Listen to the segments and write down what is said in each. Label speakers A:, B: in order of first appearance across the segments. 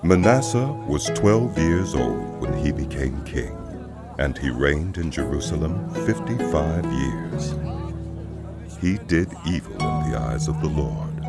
A: Manasseh was 12 years old when he became king, and he reigned in Jerusalem 55 years. He did evil in the eyes of the Lord,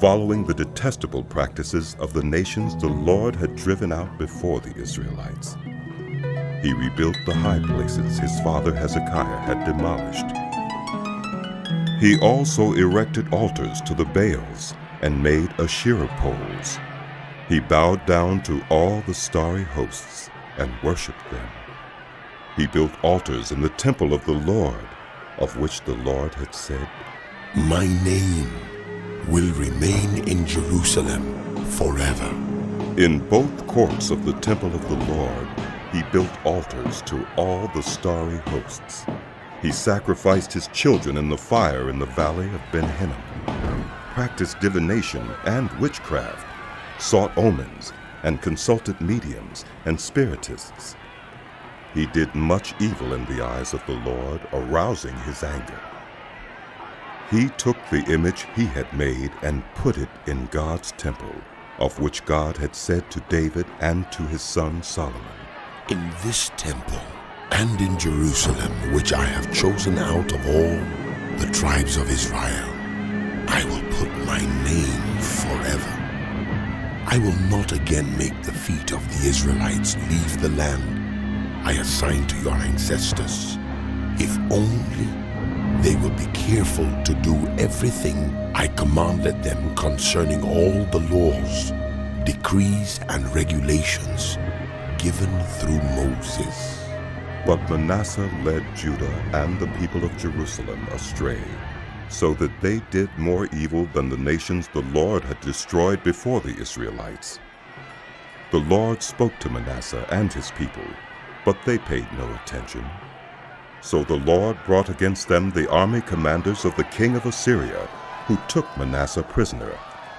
A: following the detestable practices of the nations the Lord had driven out before the Israelites. He rebuilt the high places his father Hezekiah had demolished. He also erected altars to the Baals and made Asherah poles. He bowed down to all the starry hosts and worshipped them. He built altars in the temple of the Lord, of which the Lord had said,
B: "My name will remain in Jerusalem forever."
A: In both courts of the temple of the Lord, he built altars to all the starry hosts. He sacrificed his children in the fire in the valley of Ben-Hinnom, practiced divination and witchcraft, sought omens, and consulted mediums and spiritists. He did much evil in the eyes of the Lord, arousing his anger. He took the image he had made and put it in God's temple, of which God had said to David and to his son Solomon,
B: "In this temple and in Jerusalem, which I have chosen out of all the tribes of Israel, I will put my name forever. I will not again make the feet of the Israelites leave the land I assigned to your ancestors, if only they will be careful to do everything I commanded them concerning all the laws, decrees, and regulations given through Moses."
A: But Manasseh led Judah and the people of Jerusalem astray, so that they did more evil than the nations the Lord had destroyed before the Israelites. The Lord spoke to Manasseh and his people, but they paid no attention. So the Lord brought against them the army commanders of the king of Assyria, who took Manasseh prisoner,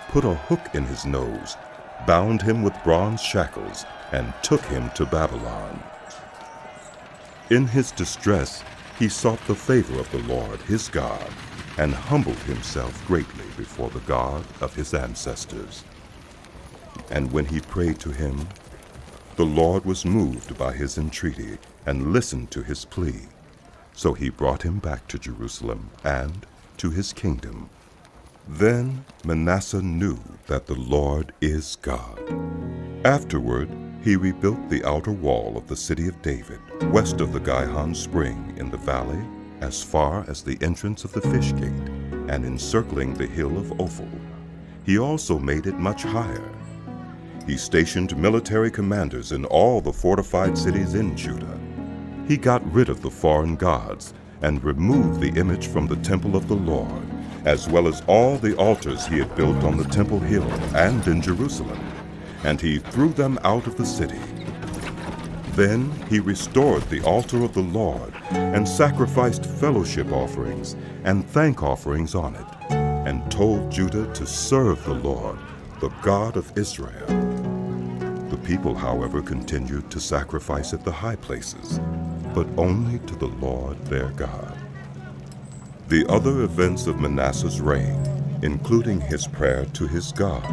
A: put a hook in his nose, bound him with bronze shackles, and took him to Babylon. In his distress, he sought the favor of the Lord his God, and humbled himself greatly before the God of his ancestors. And when he prayed to him, the Lord was moved by his entreaty and listened to his plea. So he brought him back to Jerusalem and to his kingdom. Then Manasseh knew that the Lord is God. Afterward, he rebuilt the outer wall of the city of David, west of the Gihon Spring in the valley, as far as the entrance of the fish gate, and encircling the hill of Ophel. He also made it much higher. He stationed military commanders in all the fortified cities in Judah. He got rid of the foreign gods and removed the image from the temple of the Lord, as well as all the altars he had built on the temple hill and in Jerusalem, and he threw them out of the city. Then he restored the altar of the Lord and sacrificed fellowship offerings and thank offerings on it, and told Judah to serve the Lord, the God of Israel. The people, however, continued to sacrifice at the high places, but only to the Lord their God. The other events of Manasseh's reign, including his prayer to his God,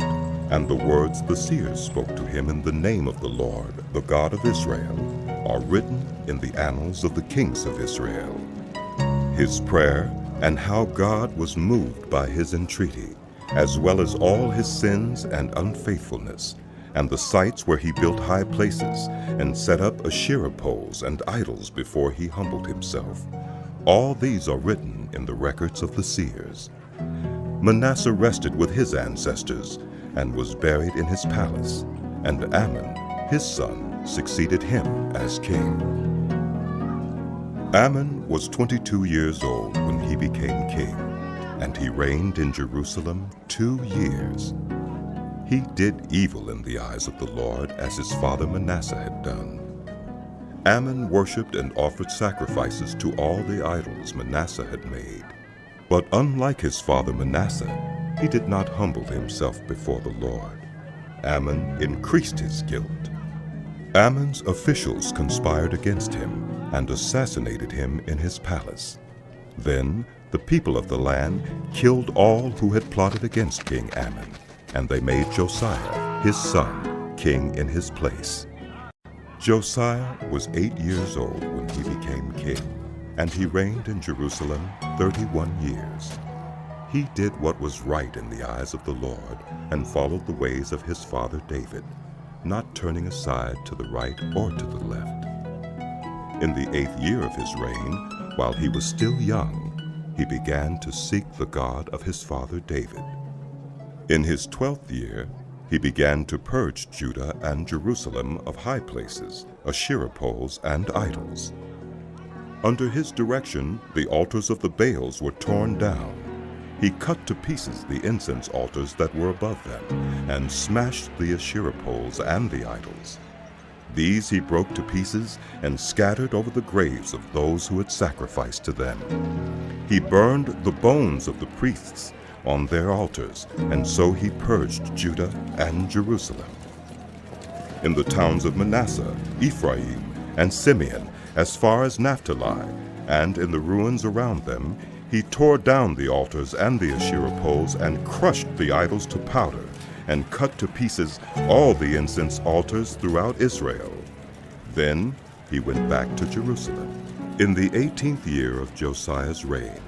A: and the words the seers spoke to him in the name of the Lord, the God of Israel, are written in the annals of the kings of Israel. His prayer and how God was moved by his entreaty, as well as all his sins and unfaithfulness, and the sites where he built high places and set up Asherah poles and idols before he humbled himself. All these are written in the records of the seers. Manasseh rested with his ancestors and was buried in his palace, and Amon, his son, succeeded him as king. Amon was 22 years old when he became king, and he reigned in Jerusalem 2 years. He did evil in the eyes of the Lord, as his father Manasseh had done. Amon worshipped and offered sacrifices to all the idols Manasseh had made. But unlike his father Manasseh, he did not humble himself before the Lord. Amon increased his guilt. Amon's officials conspired against him and assassinated him in his palace. Then the people of the land killed all who had plotted against King Amon, and they made Josiah, his son, king in his place. Josiah was 8 years old when he became king, and he reigned in Jerusalem 31 years. He did what was right in the eyes of the Lord and followed the ways of his father David, not turning aside to the right or to the left. In the 8th year of his reign, while he was still young, he began to seek the God of his father David. In his 12th year, he began to purge Judah and Jerusalem of high places, Asherah poles, and idols. Under his direction, the altars of the Baals were torn down. He cut to pieces the incense altars that were above them, and smashed the Asherah poles and the idols. These he broke to pieces and scattered over the graves of those who had sacrificed to them. He burned the bones of the priests on their altars, and so he purged Judah and Jerusalem. In the towns of Manasseh, Ephraim, and Simeon, as far as Naphtali, and in the ruins around them, he tore down the altars and the Asherah poles and crushed the idols to powder, and cut to pieces all the incense altars throughout Israel. Then he went back to Jerusalem. In the 18th year of Josiah's reign,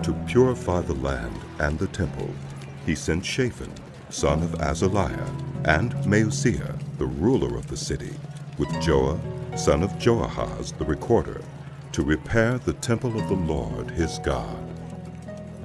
A: to purify the land and the temple, he sent Shaphan, son of Azaliah, and Maaseiah, the ruler of the city, with Joah, son of Joahaz, the recorder, to repair the temple of the Lord his God.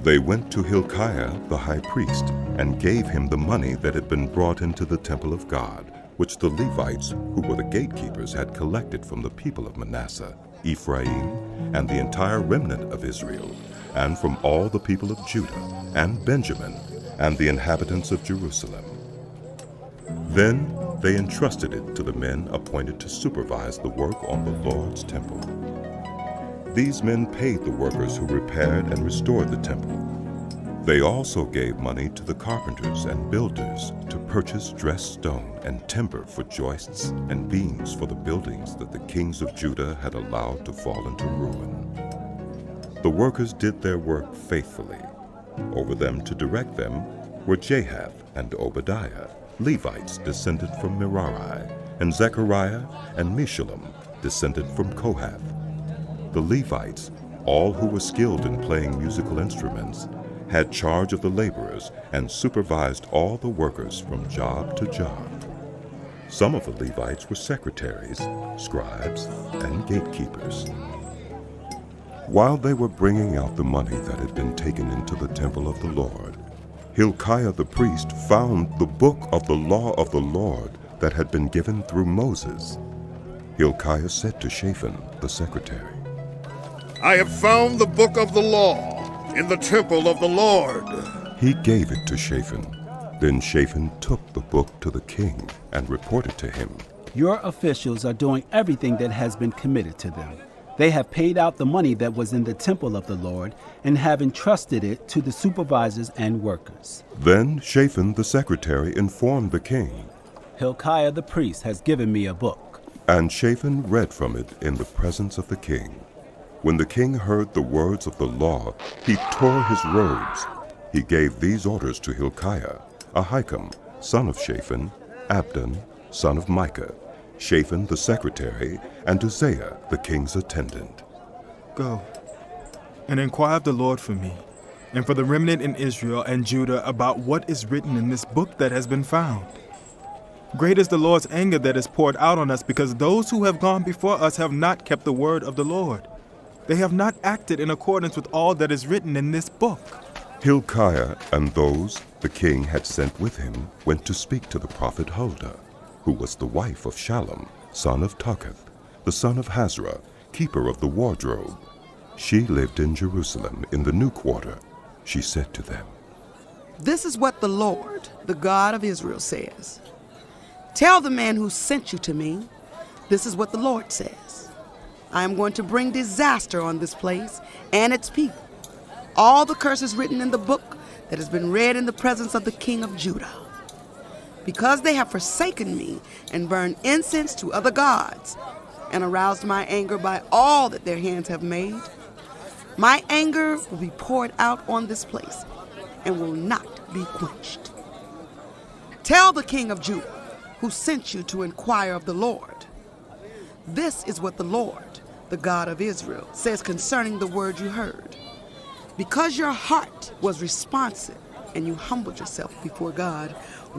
A: They went to Hilkiah the high priest, and gave him the money that had been brought into the temple of God, which the Levites, who were the gatekeepers, had collected from the people of Manasseh, Ephraim, and the entire remnant of Israel, and from all the people of Judah and Benjamin, and the inhabitants of Jerusalem. Then they entrusted it to the men appointed to supervise the work on the Lord's temple. These men paid the workers who repaired and restored the temple. They also gave money to the carpenters and builders to purchase dressed stone and timber for joists and beams for the buildings that the kings of Judah had allowed to fall into ruin. The workers did their work faithfully. Over them to direct them were Jahath and Obadiah, Levites descended from Merari, and Zechariah and Meshullam, descended from Kohath. The Levites, all who were skilled in playing musical instruments, had charge of the laborers and supervised all the workers from job to job. Some of the Levites were secretaries, scribes, and gatekeepers. While they were bringing out the money that had been taken into the temple of the Lord, Hilkiah the priest found the book of the law of the Lord that had been given through Moses. Hilkiah said to Shaphan the secretary,
C: I have found the book of the law in the temple of the Lord.
A: He gave it to Shaphan. Then Shaphan took the book to the king and reported to him,
D: Your officials are doing everything that has been committed to them. They have paid out the money that was in the temple of the Lord and have entrusted it to the supervisors and workers.
A: Then Shaphan the secretary informed the king,
D: Hilkiah the priest has given me a book.
A: And Shaphan read from it in the presence of the king. When the king heard the words of the law, he tore his robes. He gave these orders to Hilkiah, Ahikam, son of Shaphan, Abdon, son of Micah, Shaphan the secretary, and Uzziah, the king's attendant.
E: Go and inquire of the Lord for me, and for the remnant in Israel and Judah about what is written in this book that has been found. Great is the Lord's anger that is poured out on us, because those who have gone before us have not kept the word of the Lord. They have not acted in accordance with all that is written in this book.
A: Hilkiah and those the king had sent with him went to speak to the prophet Huldah, who was the wife of Shallum, son of Taketh, the son of Hazra, keeper of the wardrobe. She lived in Jerusalem in the new quarter. She said to them,
F: This is what the Lord, the God of Israel, says. Tell the man who sent you to me, this is what the Lord says. I am going to bring disaster on this place and its people. All the curses written in the book that has been read in the presence of the king of Judah. Because they have forsaken me and burned incense to other gods and aroused my anger by all that their hands have made, my anger will be poured out on this place and will not be quenched. Tell the king of Judah, who sent you to inquire of the Lord. This is what the Lord, the God of Israel, says concerning the word you heard. Because your heart was responsive and you humbled yourself before God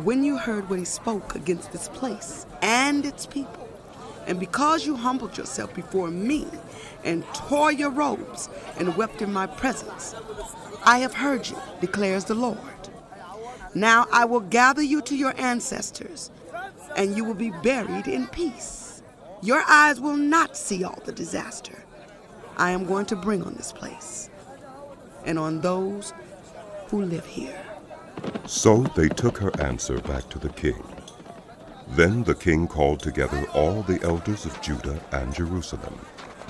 F: when you heard what he spoke against this place and its people, and because you humbled yourself before me and tore your robes and wept in my presence, I have heard you, declares the Lord. Now I will gather you to your ancestors, and you will be buried in peace. Your eyes will not see all the disaster I am going to bring on this place and on those who live here.
A: So they took her answer back to the king. Then the king called together all the elders of Judah and Jerusalem.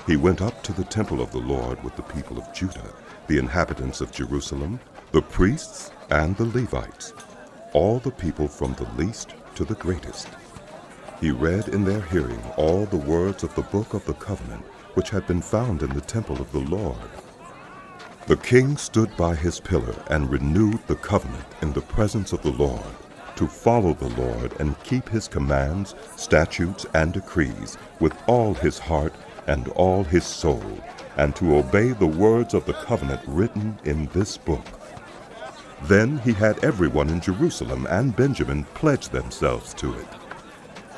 A: He went up to the temple of the Lord with the people of Judah, the inhabitants of Jerusalem, the priests and the Levites, all the people from the least to the greatest. He read in their hearing all the words of the book of the covenant which had been found in the temple of the Lord. The king stood by his pillar and renewed the covenant in the presence of the Lord, to follow the Lord and keep his commands, statutes, and decrees with all his heart and all his soul, and to obey the words of the covenant written in this book. Then he had everyone in Jerusalem and Benjamin pledge themselves to it.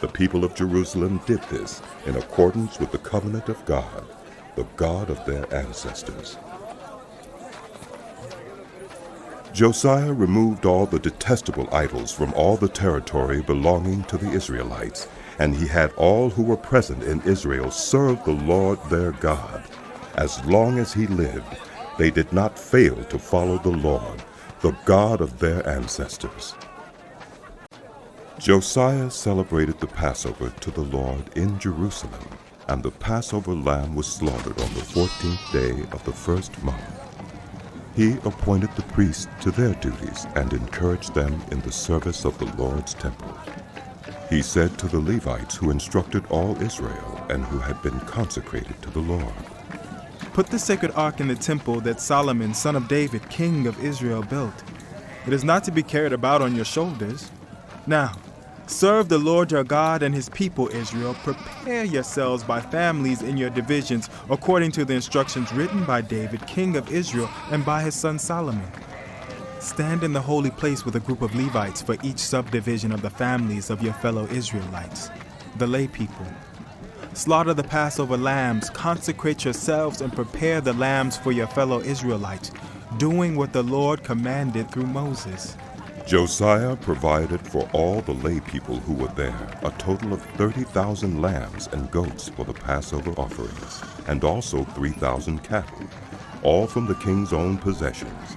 A: The people of Jerusalem did this in accordance with the covenant of God, the God of their ancestors. Josiah removed all the detestable idols from all the territory belonging to the Israelites, and he had all who were present in Israel serve the Lord their God. As long as he lived, they did not fail to follow the Lord, the God of their ancestors. Josiah celebrated the Passover to the Lord in Jerusalem, and the Passover lamb was slaughtered on the 14th day of the first month. He appointed the priests to their duties and encouraged them in the service of the Lord's temple. He said to the Levites who instructed all Israel and who had been consecrated to the Lord,
E: Put the sacred ark in the temple that Solomon, son of David, king of Israel, built. It is not to be carried about on your shoulders. Now, serve the Lord your God and his people, Israel. Prepare yourselves by families in your divisions, according to the instructions written by David, king of Israel, and by his son Solomon. Stand in the holy place with a group of Levites for each subdivision of the families of your fellow Israelites, the lay people. Slaughter the Passover lambs, consecrate yourselves, and prepare the lambs for your fellow Israelites, doing what the Lord commanded through Moses.
A: Josiah provided for all the lay people who were there a total of 30,000 lambs and goats for the Passover offerings, and also 3,000 cattle, all from the king's own possessions.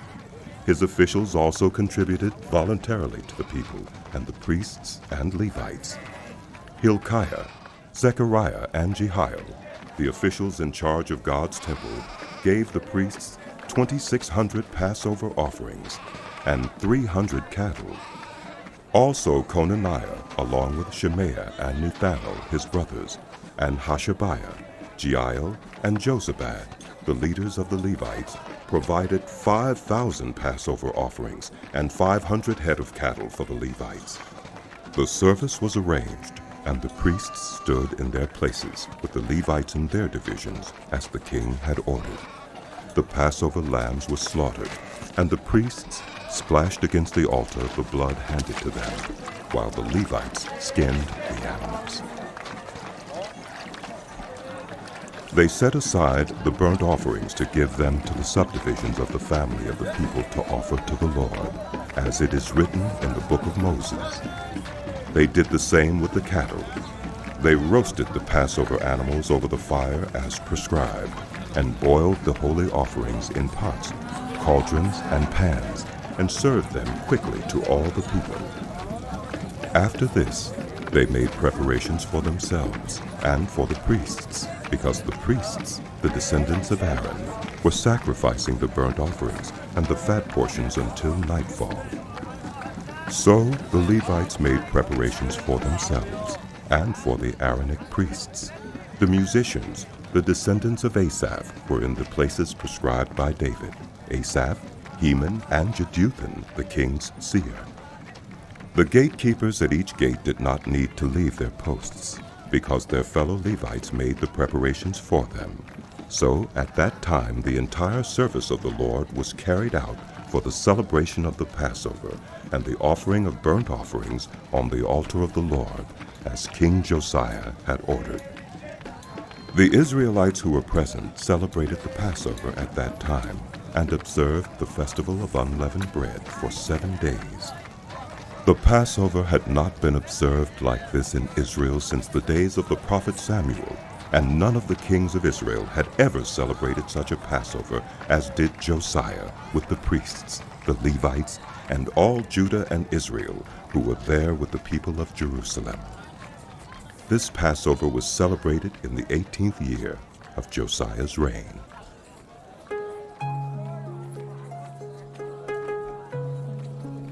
A: His officials also contributed voluntarily to the people, and the priests and Levites. Hilkiah, Zechariah, and Jehiel, the officials in charge of God's temple, gave the priests 2,600 Passover offerings and 300 cattle. Also Conaniah, along with Shemaiah and Nethanel, his brothers, and Hashabiah, Jeiel, and Jozabad, the leaders of the Levites, provided 5,000 Passover offerings and 500 head of cattle for the Levites. The service was arranged, and the priests stood in their places with the Levites in their divisions, as the king had ordered. The Passover lambs were slaughtered, and the priests splashed against the altar the blood handed to them, while the Levites skinned the animals. They set aside the burnt offerings to give them to the subdivisions of the family of the people to offer to the Lord, as it is written in the book of Moses. They did the same with the cattle. They roasted the Passover animals over the fire as prescribed, and boiled the holy offerings in pots, cauldrons, and pans, and served them quickly to all the people. After this, they made preparations for themselves and for the priests, because the priests, the descendants of Aaron, were sacrificing the burnt offerings and the fat portions until nightfall. So the Levites made preparations for themselves and for the Aaronic priests. The musicians, the descendants of Asaph, were in the places prescribed by David: Asaph, Heman, and Jeduthun, the king's seer. The gatekeepers at each gate did not need to leave their posts, because their fellow Levites made the preparations for them. So at that time the entire service of the Lord was carried out for the celebration of the Passover and the offering of burnt offerings on the altar of the Lord, as King Josiah had ordered. The Israelites who were present celebrated the Passover at that time and observed the festival of unleavened bread for 7 days. The Passover had not been observed like this in Israel since the days of the prophet Samuel, and none of the kings of Israel had ever celebrated such a Passover as did Josiah with the priests, the Levites, and all Judah and Israel who were there with the people of Jerusalem. This Passover was celebrated in the 18th year of Josiah's reign.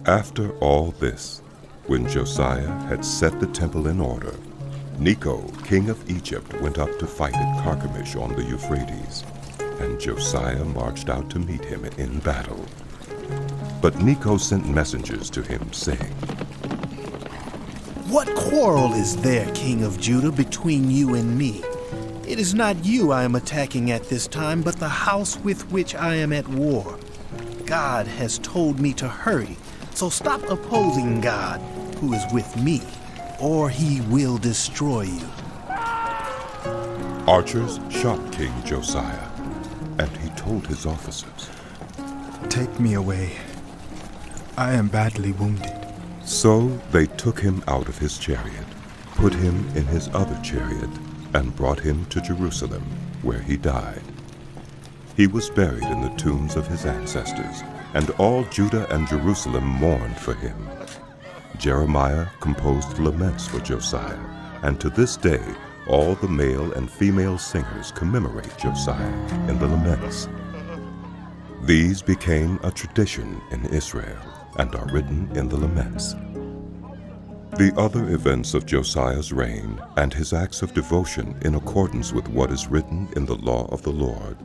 A: After all this, when Josiah had set the temple in order, Necho, king of Egypt, went up to fight at Carchemish on the Euphrates, and Josiah marched out to meet him in battle. But Necho sent messengers to him, saying,
G: "What quarrel is there, King of Judah, between you and me? It is not you I am attacking at this time, but the house with which I am at war. God has told me to hurry, so stop opposing God, who is with me, or he will destroy you."
A: Archers shot King Josiah, and he told his officers,
E: "Take me away. I am badly wounded."
A: So they took him out of his chariot, put him in his other chariot, and brought him to Jerusalem, where he died. He was buried in the tombs of his ancestors, and all Judah and Jerusalem mourned for him. Jeremiah composed laments for Josiah, and to this day all the male and female singers commemorate Josiah in the laments. These became a tradition in Israel and are written in the laments. The other events of Josiah's reign and his acts of devotion in accordance with what is written in the law of the Lord,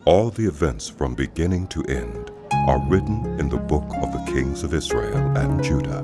A: all the events from beginning to end, are written in the book of the kings of Israel and Judah.